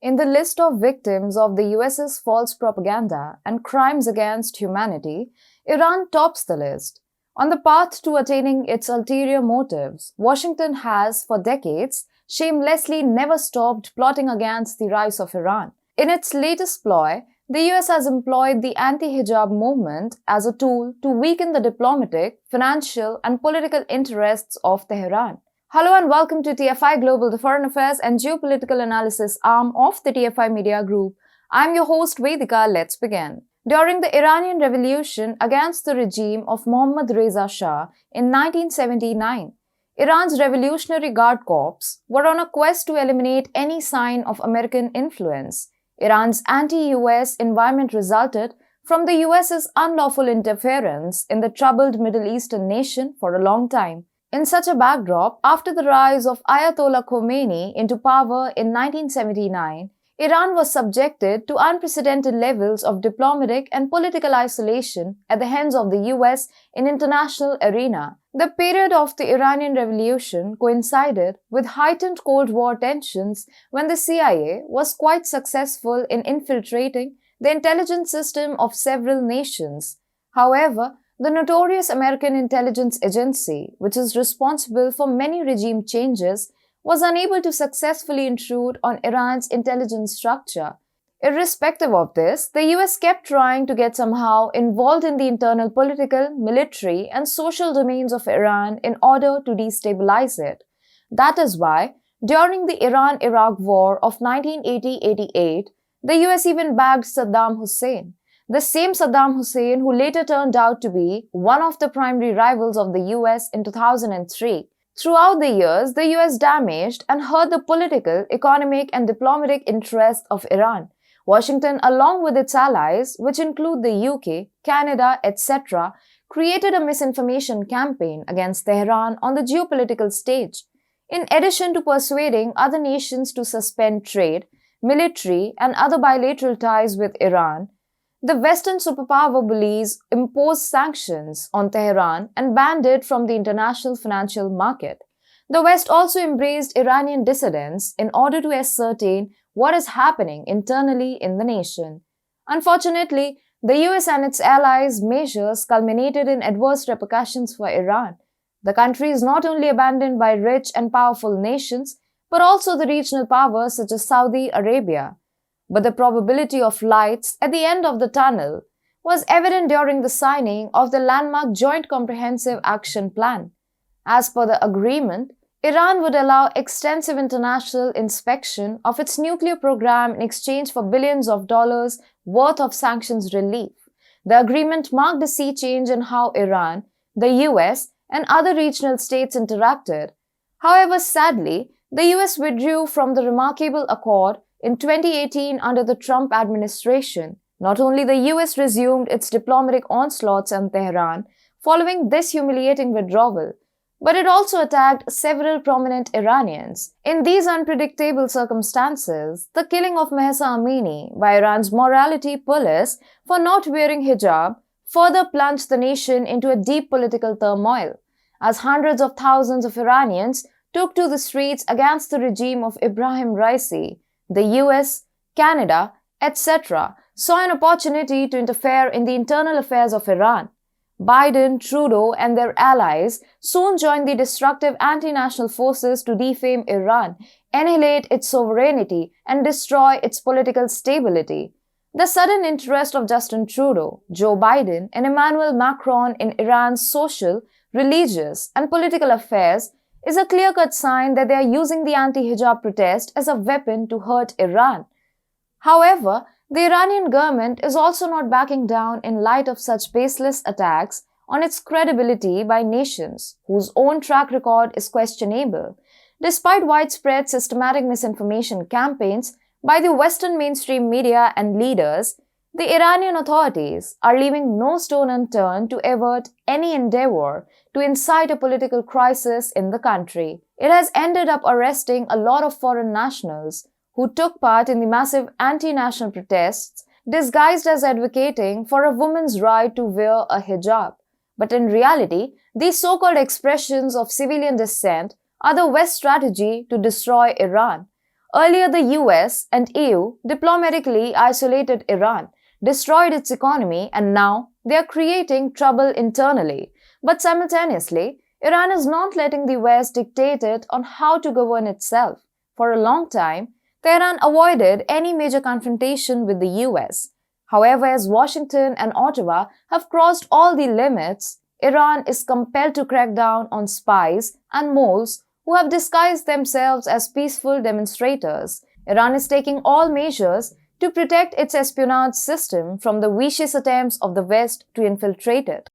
In the list of victims of the US's false propaganda and crimes against humanity, Iran tops the list. On the path to attaining its ulterior motives, Washington has, for decades, shamelessly never stopped plotting against the rise of Iran. In its latest ploy, the US has employed the anti-hijab movement as a tool to weaken the diplomatic, financial, and political interests of Tehran. Hello and welcome to TFI Global, the foreign affairs and geopolitical analysis arm of the TFI Media Group. I'm your host Vedika. Let's begin. During the Iranian Revolution against the regime of Mohammad Reza Shah in 1979, Iran's Revolutionary Guard Corps were on a quest to eliminate any sign of American influence. Iran's anti-US environment resulted from the US's unlawful interference in the troubled Middle Eastern nation for a long time. In such a backdrop, after the rise of Ayatollah Khomeini into power in 1979, Iran was subjected to unprecedented levels of diplomatic and political isolation at the hands of the US in international arena. The period of the Iranian Revolution coincided with heightened Cold War tensions when the CIA was quite successful in infiltrating the intelligence system of several nations. However, the notorious American intelligence agency, which is responsible for many regime changes, was unable to successfully intrude on Iran's intelligence structure. Irrespective of this, the US kept trying to get somehow involved in the internal political, military, and social domains of Iran in order to destabilize it. That is why, during the Iran-Iraq War of 1980-88, the US even bagged Saddam Hussein, the same Saddam Hussein who later turned out to be one of the primary rivals of the US in 2003. Throughout the years, the US damaged and hurt the political, economic, and diplomatic interests of Iran. Washington, along with its allies, which include the UK, Canada, etc., created a misinformation campaign against Tehran on the geopolitical stage. In addition to persuading other nations to suspend trade, military, and other bilateral ties with Iran, the Western superpower bullies imposed sanctions on Tehran and banned it from the international financial market. The West also embraced Iranian dissidents in order to ascertain what is happening internally in the nation. Unfortunately, the US and its allies' measures culminated in adverse repercussions for Iran. The country is not only abandoned by rich and powerful nations, but also the regional powers such as Saudi Arabia. But the probability of lights at the end of the tunnel was evident during the signing of the landmark Joint Comprehensive Action Plan. As per the agreement, Iran would allow extensive international inspection of its nuclear program in exchange for billions of dollars worth of sanctions relief. The agreement marked a sea change in how Iran, the US, and other regional states interacted. However, sadly, the US withdrew from the remarkable accord in 2018 under the Trump administration. Not only the US resumed its diplomatic onslaughts on Tehran following this humiliating withdrawal, but it also attacked several prominent Iranians. In these unpredictable circumstances, the killing of Mahsa Amini by Iran's morality police for not wearing hijab further plunged the nation into a deep political turmoil, as hundreds of thousands of Iranians took to the streets against the regime of Ibrahim Raisi. The US, Canada, etc. saw an opportunity to interfere in the internal affairs of Iran. Biden, Trudeau, and their allies soon joined the destructive anti-national forces to defame Iran, annihilate its sovereignty, and destroy its political stability. The sudden interest of Justin Trudeau, Joe Biden, and Emmanuel Macron in Iran's social, religious, and political affairs is a clear-cut sign that they are using the anti-hijab protest as a weapon to hurt Iran. However, the Iranian government is also not backing down in light of such baseless attacks on its credibility by nations whose own track record is questionable. Despite widespread systematic misinformation campaigns by the Western mainstream media and leaders, the Iranian authorities are leaving no stone unturned to avert any endeavor to incite a political crisis in the country. It has ended up arresting a lot of foreign nationals who took part in the massive anti-national protests disguised as advocating for a woman's right to wear a hijab. But in reality, these so-called expressions of civilian dissent are the West's strategy to destroy Iran. Earlier, the US and EU diplomatically isolated Iran, destroyed its economy, and now they are creating trouble internally. But simultaneously, Iran is not letting the West dictate it on how to govern itself. For a long time, Tehran avoided any major confrontation with the US. However, as Washington and Ottawa have crossed all the limits, Iran is compelled to crack down on spies and moles who have disguised themselves as peaceful demonstrators. Iran is taking all measures to protect its espionage system from the vicious attempts of the West to infiltrate it.